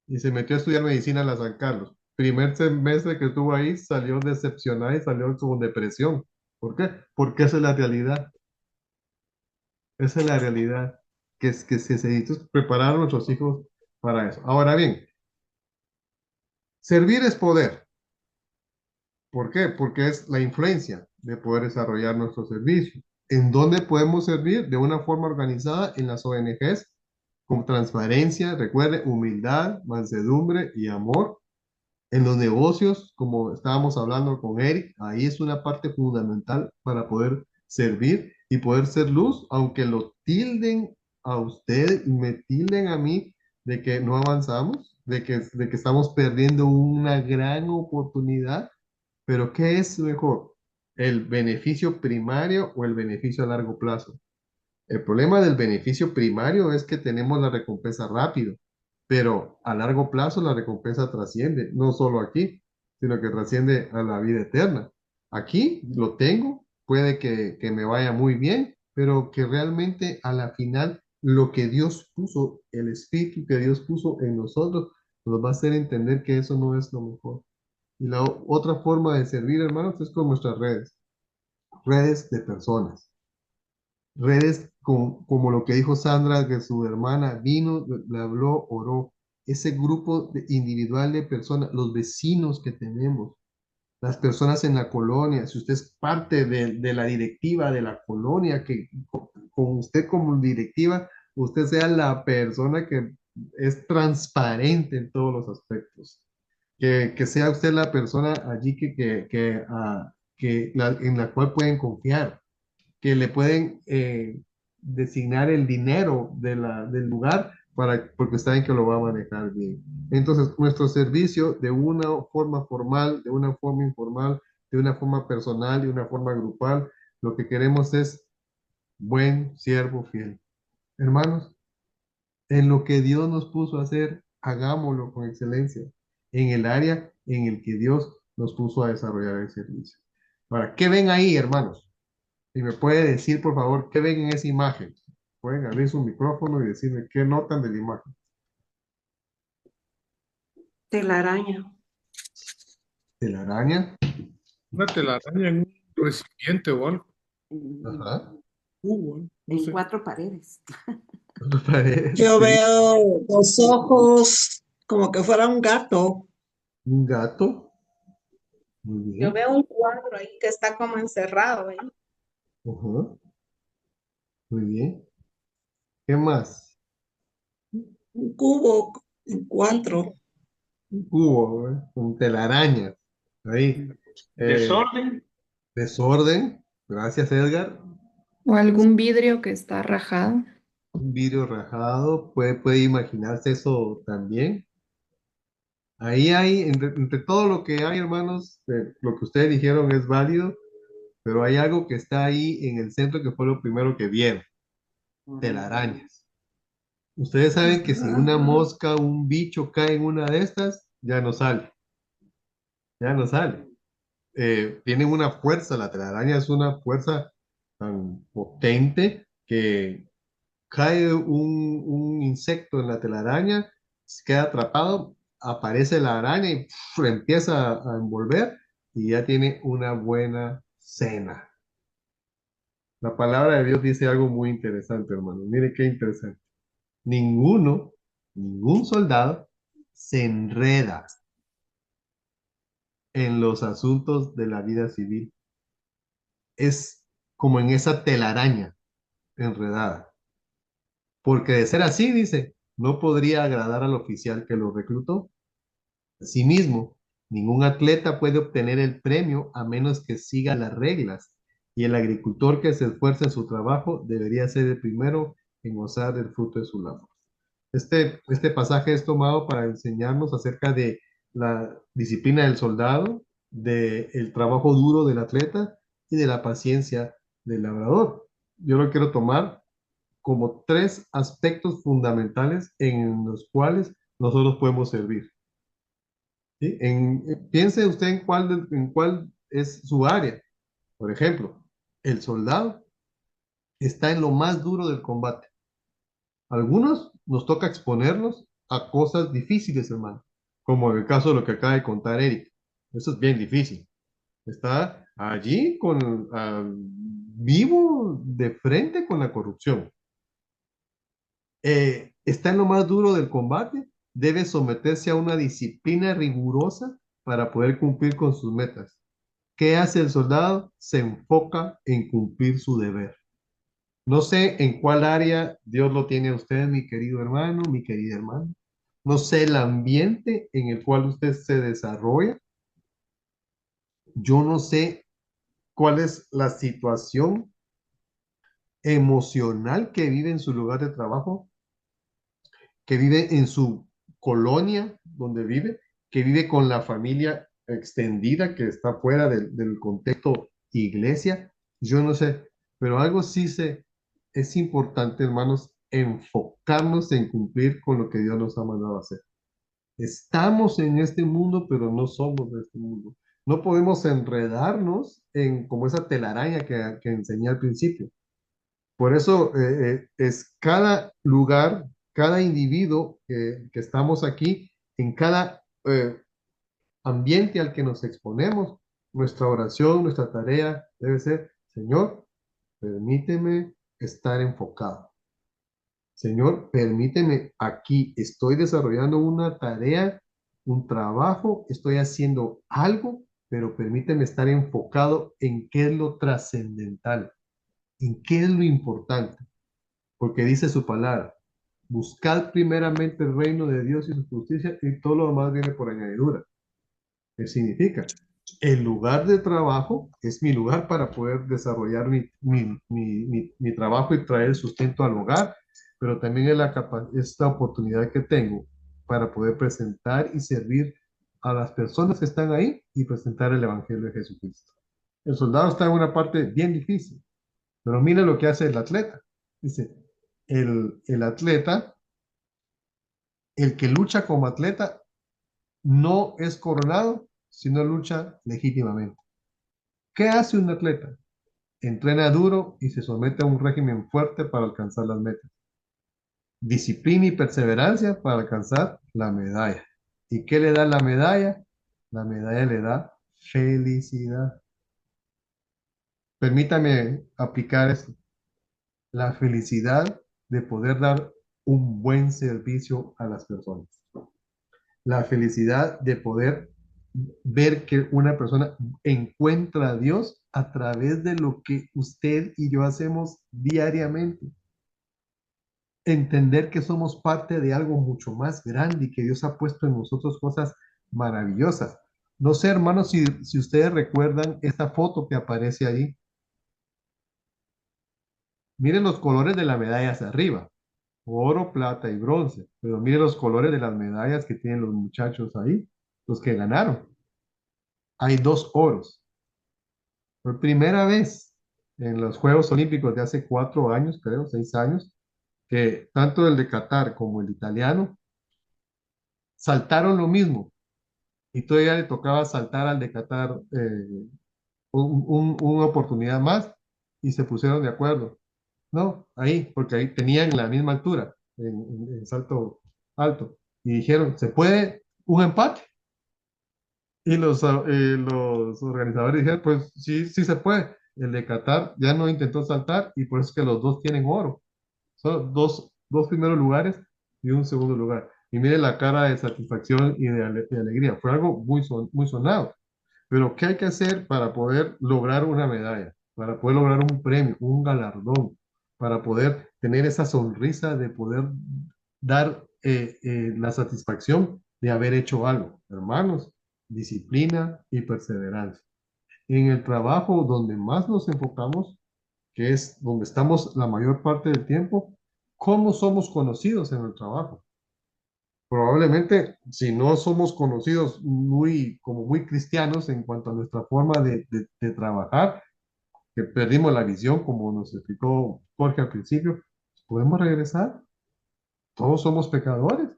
Y se metió a estudiar medicina en la San Carlos. Primer semestre que estuvo ahí salió decepcionada y salió con depresión. ¿Por qué? Porque esa es la realidad. Esa es la realidad. Que se necesita preparar a nuestros hijos para eso. Ahora bien, servir es poder. ¿Por qué? Porque es la influencia de poder desarrollar nuestro servicio. ¿En dónde podemos servir? De una forma organizada en las ONGs, con transparencia, recuerde, humildad, mansedumbre y amor. En los negocios, como estábamos hablando con Eric, ahí es una parte fundamental para poder servir y poder ser luz, aunque lo tilden a usted y me tilden a mí de que no avanzamos, de que estamos perdiendo una gran oportunidad. Pero ¿qué es mejor? ¿El beneficio primario o el beneficio a largo plazo? El problema del beneficio primario es que tenemos la recompensa rápido, pero a largo plazo la recompensa trasciende, no solo aquí, sino que trasciende a la vida eterna. Aquí lo tengo, puede que me vaya muy bien, pero que realmente a la final lo que Dios puso, el espíritu que Dios puso en nosotros, nos va a hacer entender que eso no es lo mejor. Y la otra forma de servir, hermanos, es con nuestras redes, redes de personas. Redes como lo que dijo Sandra, que su hermana vino, le habló, oró. Ese grupo individual de personas, los vecinos que tenemos, las personas en la colonia, si usted es parte de la directiva de la colonia, que con usted como directiva, usted sea la persona que es transparente en todos los aspectos. Que sea usted la persona allí en la cual pueden confiar, que le pueden designar el dinero del lugar porque saben que lo va a manejar bien. Entonces, nuestro servicio de una forma formal, de una forma informal, de una forma personal, de una forma grupal, lo que queremos es buen siervo fiel. Hermanos, en lo que Dios nos puso a hacer, hagámoslo con excelencia, en el área en el que Dios nos puso a desarrollar el servicio. Ahora, ¿qué ven ahí, hermanos? Y me puede decir, por favor, qué ven en esa imagen. Pueden abrir su micrófono y decirme qué notan de la imagen. Telaraña. Telaraña. Una telaraña en un recipiente o algo. Ajá. No sé. 4 paredes. Parece Yo veo los ojos como que fuera un gato. un gato. Muy Yo bien. veo un cuadro ahí que está como encerrado, ¿eh? Ajá. Muy bien. ¿Qué más? Un cubo en 4. Un cubo, ¿eh? Con telarañas. Ahí. Desorden. Desorden. Gracias, Edgar. O algún vidrio que está rajado. Un vidrio rajado. Puede imaginarse eso también. Ahí hay, entre todo lo que hay, hermanos, lo que ustedes dijeron es válido, pero hay algo que está ahí en el centro que fue lo primero que vieron, telarañas. Ustedes saben que si una mosca, un bicho cae en una de estas, ya no sale, ya no sale. Tienen una fuerza, la telaraña es una fuerza tan potente que cae un insecto en la telaraña, se queda atrapado, aparece la araña y empieza a envolver y ya tiene una buena cena. La palabra de Dios dice algo muy interesante, hermano. Mire qué interesante. Ninguno, ningún soldado se enreda en los asuntos de la vida civil. Es como en esa telaraña enredada. Porque de ser así, dice, no podría agradar al oficial que lo reclutó. Asimismo, ningún atleta puede obtener el premio a menos que siga las reglas, y el agricultor que se esfuerza en su trabajo debería ser el primero en gozar del fruto de su labor. Este pasaje es tomado para enseñarnos acerca de la disciplina del soldado, del trabajo duro del atleta y de la paciencia del labrador. Yo lo quiero tomar como tres aspectos fundamentales en los cuales nosotros podemos servir. ¿Sí? Piense usted en cuál es su área. Por ejemplo, el soldado está en lo más duro del combate. Algunos nos toca exponernos a cosas difíciles, hermano, como en el caso de lo que acaba de contar Eric. Eso es bien difícil. Está allí vivo de frente con la corrupción. Está en lo más duro del combate, debe someterse a una disciplina rigurosa para poder cumplir con sus metas. ¿Qué hace el soldado? Se enfoca en cumplir su deber. No sé en cuál área Dios lo tiene a usted, mi querido hermano, mi querida hermana. No sé el ambiente en el cual usted se desarrolla. Yo no sé cuál es la situación emocional que vive en su lugar de trabajo, que vive en su colonia donde vive, que vive con la familia extendida que está fuera del contexto iglesia. Yo no sé, pero algo sí sé, es importante, hermanos, enfocarnos en cumplir con lo que Dios nos ha mandado a hacer. Estamos en este mundo, pero no somos de este mundo. No podemos enredarnos en como esa telaraña que enseñé al principio. Por eso es cada lugar, cada individuo que estamos aquí, en cada ambiente al que nos exponemos, nuestra oración, nuestra tarea debe ser, Señor, permíteme estar enfocado. Señor, permíteme aquí, estoy desarrollando una tarea, un trabajo, estoy haciendo algo, pero permíteme estar enfocado en qué es lo trascendental, en qué es lo importante, porque dice su palabra, buscad primeramente el reino de Dios y su justicia y todo lo demás viene por añadidura. ¿Qué significa? El lugar de trabajo es mi lugar para poder desarrollar mi trabajo y traer sustento al hogar, pero también es esta oportunidad que tengo para poder presentar y servir a las personas que están ahí y presentar el Evangelio de Jesucristo. El soldado está en una parte bien difícil, pero mire lo que hace el atleta. Dice, el atleta, el que lucha como atleta, no es coronado, sino lucha legítimamente. ¿Qué hace un atleta? Entrena duro y se somete a un régimen fuerte para alcanzar las metas. Disciplina y perseverancia para alcanzar la medalla. ¿Y qué le da la medalla? La medalla le da felicidad. Permítame aplicar esto. La felicidad de poder dar un buen servicio a las personas. La felicidad de poder ver que una persona encuentra a Dios a través de lo que usted y yo hacemos diariamente. Entender que somos parte de algo mucho más grande y que Dios ha puesto en nosotros cosas maravillosas. No sé, hermanos, si ustedes recuerdan esta foto que aparece ahí. Miren los colores de la medalla hacia arriba, oro, plata y bronce. Pero miren los colores de las medallas que tienen los muchachos ahí, los que ganaron. Hay dos oros. Por primera vez en los Juegos Olímpicos de hace 4 años, creo, 6 años, que tanto el de Qatar como el italiano saltaron lo mismo y todavía le tocaba saltar al de Qatar una oportunidad más y se pusieron de acuerdo. No, ahí, porque ahí tenían la misma altura en salto alto y dijeron, ¿se puede un empate? Y los organizadores dijeron, pues sí, sí se puede. El de Qatar ya no intentó saltar y por eso es que los dos tienen oro. Son dos primeros lugares y un segundo lugar. Y mire la cara de satisfacción y de alegría. Fue algo muy sonado. Pero ¿qué hay que hacer para poder lograr una medalla? Para poder lograr un premio, un galardón, para poder tener esa sonrisa de poder dar la satisfacción de haber hecho algo. Hermanos, disciplina y perseverancia. En el trabajo donde más nos enfocamos, que es donde estamos la mayor parte del tiempo, ¿cómo somos conocidos en el trabajo? Probablemente, si no somos conocidos como muy cristianos en cuanto a nuestra forma de trabajar, que perdimos la visión, como nos explicó Jorge al principio, podemos regresar. Todos somos pecadores,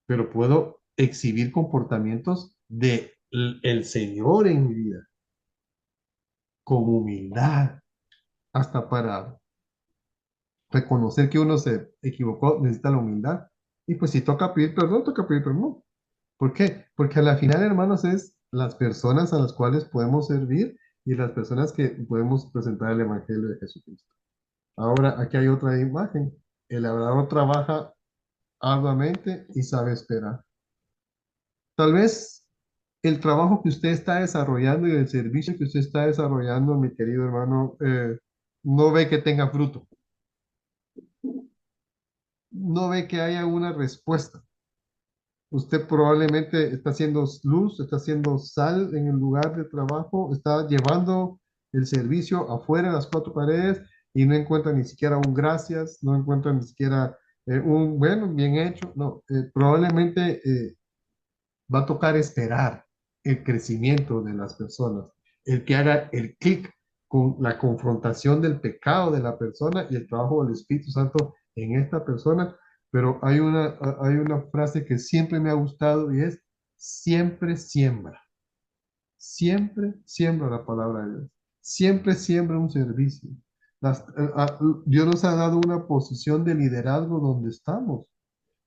pero puedo exhibir comportamientos de el Señor en mi vida, con humildad, hasta para reconocer que uno se equivocó, necesita la humildad. Y pues si toca pedir perdón, toca pedir perdón. ¿Por qué? Porque a la final, hermanos, es las personas a las cuales podemos servir y las personas que podemos presentar el Evangelio de Jesucristo. Ahora, aquí hay otra imagen. El labrador trabaja arduamente y sabe esperar. Tal vez el trabajo que usted está desarrollando y el servicio que usted está desarrollando, mi querido hermano, no ve que tenga fruto. no ve que haya una respuesta. Usted probablemente está haciendo luz, está haciendo sal en el lugar de trabajo, está llevando el servicio afuera de las cuatro paredes y no encuentra ni siquiera un gracias, no encuentra ni siquiera un bueno, bien hecho. No, probablemente va a tocar esperar el crecimiento de las personas, el que haga el clic con la confrontación del pecado de la persona y el trabajo del Espíritu Santo en esta persona. Pero hay una frase que siempre me ha gustado y es, siempre siembra la palabra de Dios, siempre siembra un servicio. Dios nos ha dado una posición de liderazgo donde estamos.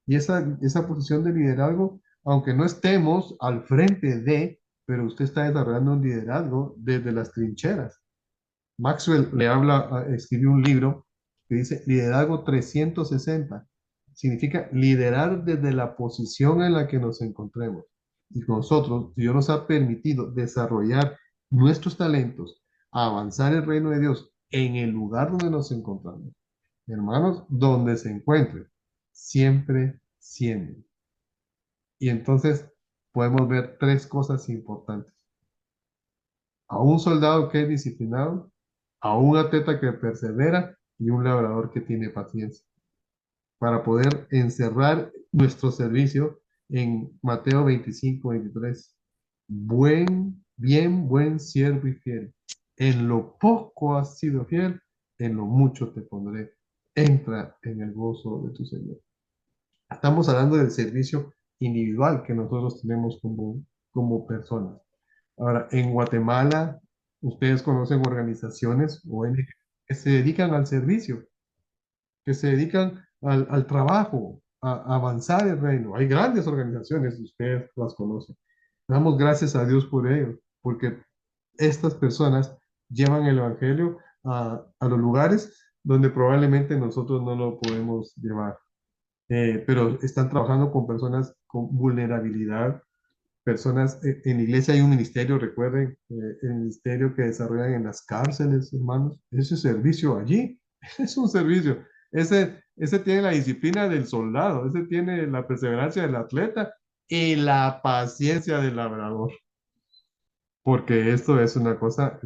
Y esa posición de liderazgo, aunque no estemos al frente de, pero usted está desarrollando un liderazgo desde las trincheras. Maxwell escribió un libro que dice Liderazgo 360. Significa liderar desde la posición en la que nos encontremos. Y nosotros, Dios nos ha permitido desarrollar nuestros talentos, avanzar el reino de Dios en el lugar donde nos encontramos. Hermanos, donde se encuentren, siempre. Y entonces podemos ver tres cosas importantes. A un soldado que es disciplinado, a un atleta que persevera y un labrador que tiene paciencia. Para poder encerrar nuestro servicio en Mateo 25-23. Buen siervo y fiel. En lo poco has sido fiel, en lo mucho te pondré. Entra en el gozo de tu Señor. Estamos hablando del servicio individual que nosotros tenemos como personas. Ahora, en Guatemala, ustedes conocen organizaciones, ONG, que se dedican al servicio, que se dedican al trabajo, a avanzar el reino. Hay grandes organizaciones, ustedes las conocen. Damos gracias a Dios por ello, porque estas personas llevan el Evangelio a los lugares donde probablemente nosotros no lo podemos llevar. Pero están trabajando con personas con vulnerabilidad, personas, en la iglesia hay un ministerio, recuerden, el ministerio que desarrollan en las cárceles, hermanos, ese servicio allí, es un servicio, ese tiene la disciplina del soldado, ese tiene la perseverancia del atleta y la paciencia del labrador, porque esto es una cosa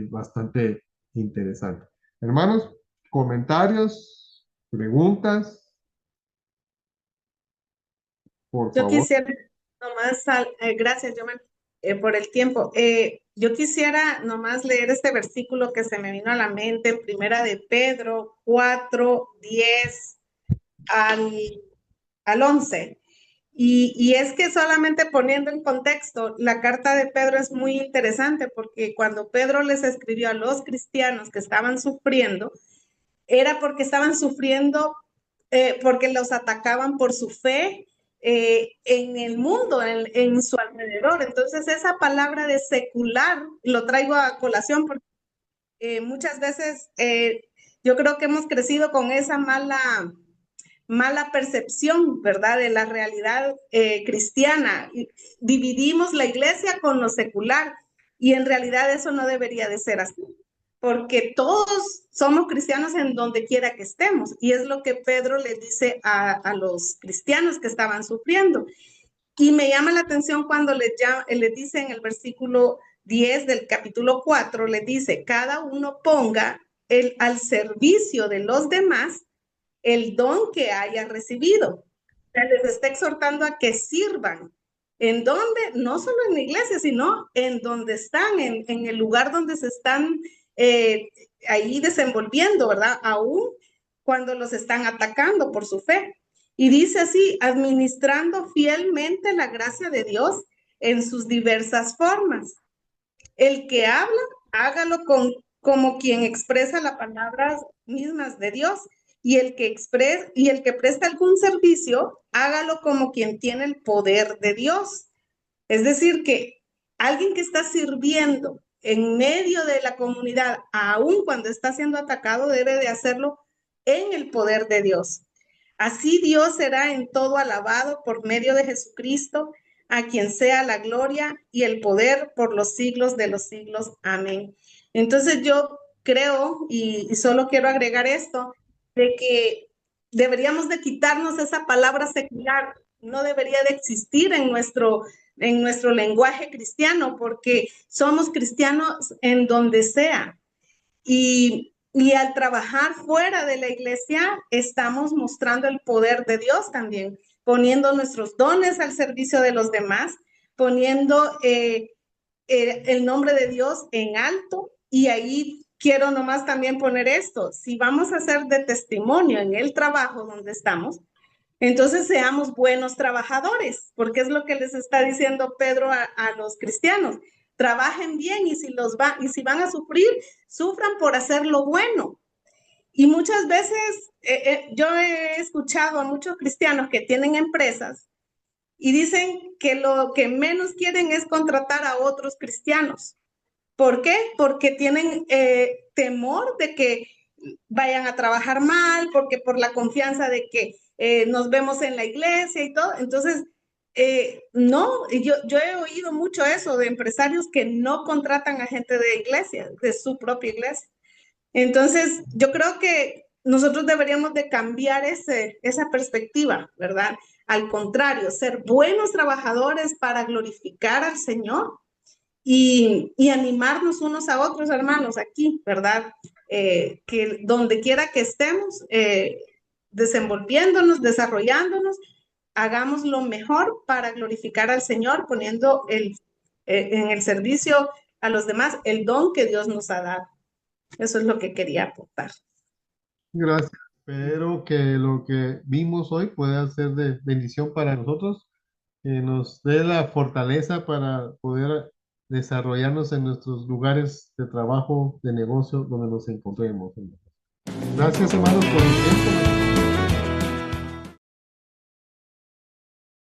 bastante interesante. Hermanos, comentarios, preguntas, por Yo favor. quisiera nomás, gracias, yo por el tiempo. Yo quisiera nomás leer este versículo que se me vino a la mente, en Primera de Pedro 4:10 al, al 11. Y es que solamente poniendo en contexto, la carta de Pedro es muy interesante porque cuando Pedro les escribió a los cristianos que estaban sufriendo, era porque estaban sufriendo, porque los atacaban por su fe en el mundo, en su alrededor. Entonces, esa palabra de secular lo traigo a colación porque muchas veces yo creo que hemos crecido con esa mala percepción, ¿verdad?, de la realidad cristiana. Dividimos la iglesia con lo secular y en realidad eso no debería de ser así, porque todos somos cristianos en donde quiera que estemos y es lo que Pedro le dice a los cristianos que estaban sufriendo. Y me llama la atención cuando le dice en el versículo 10 del capítulo 4, le dice, cada uno ponga al servicio de los demás el don que haya recibido. O sea, les está exhortando a que sirvan. ¿En donde? No solo en la iglesia, sino en donde están, en el lugar donde se están ahí desenvolviendo, ¿verdad? Aún cuando los están atacando por su fe. Y dice así, administrando fielmente la gracia de Dios en sus diversas formas. El que habla, hágalo como quien expresa las palabras mismas de Dios. Y el que presta algún servicio, hágalo como quien tiene el poder de Dios. Es decir, que alguien que está sirviendo en medio de la comunidad, aun cuando está siendo atacado, debe de hacerlo en el poder de Dios. Así Dios será en todo alabado por medio de Jesucristo, a quien sea la gloria y el poder por los siglos de los siglos. Amén. Entonces yo creo, y solo quiero agregar esto, de que deberíamos de quitarnos esa palabra secular, no debería de existir en nuestro lenguaje cristiano, porque somos cristianos en donde sea. Y al trabajar fuera de la iglesia, estamos mostrando el poder de Dios también, poniendo nuestros dones al servicio de los demás, poniendo el nombre de Dios en alto. Y ahí quiero nomás también poner esto: si vamos a ser de testimonio en el trabajo donde estamos, entonces seamos buenos trabajadores, porque es lo que les está diciendo Pedro a los cristianos. Trabajen bien, y si van a sufrir, sufran por hacer lo bueno. Y muchas veces yo he escuchado a muchos cristianos que tienen empresas y dicen que lo que menos quieren es contratar a otros cristianos. ¿Por qué? Porque tienen temor de que vayan a trabajar mal, porque por la confianza de que nos vemos en la iglesia y todo. Entonces, no, yo he oído mucho eso de empresarios que no contratan a gente de iglesia, de su propia iglesia. Entonces, yo creo que nosotros deberíamos de cambiar esa perspectiva, ¿verdad? Al contrario, ser buenos trabajadores para glorificar al Señor y animarnos unos a otros, hermanos, aquí, ¿verdad? Que donde quiera que estemos, desenvolviéndonos, desarrollándonos, hagamos lo mejor para glorificar al Señor, poniendo en el servicio a los demás el don que Dios nos ha dado. Eso es lo que quería aportar. Gracias. Espero que lo que vimos hoy pueda ser de bendición para nosotros, que nos dé la fortaleza para poder desarrollarnos en nuestros lugares de trabajo, de negocio, donde nos encontremos. Gracias, hermanos, por el tiempo.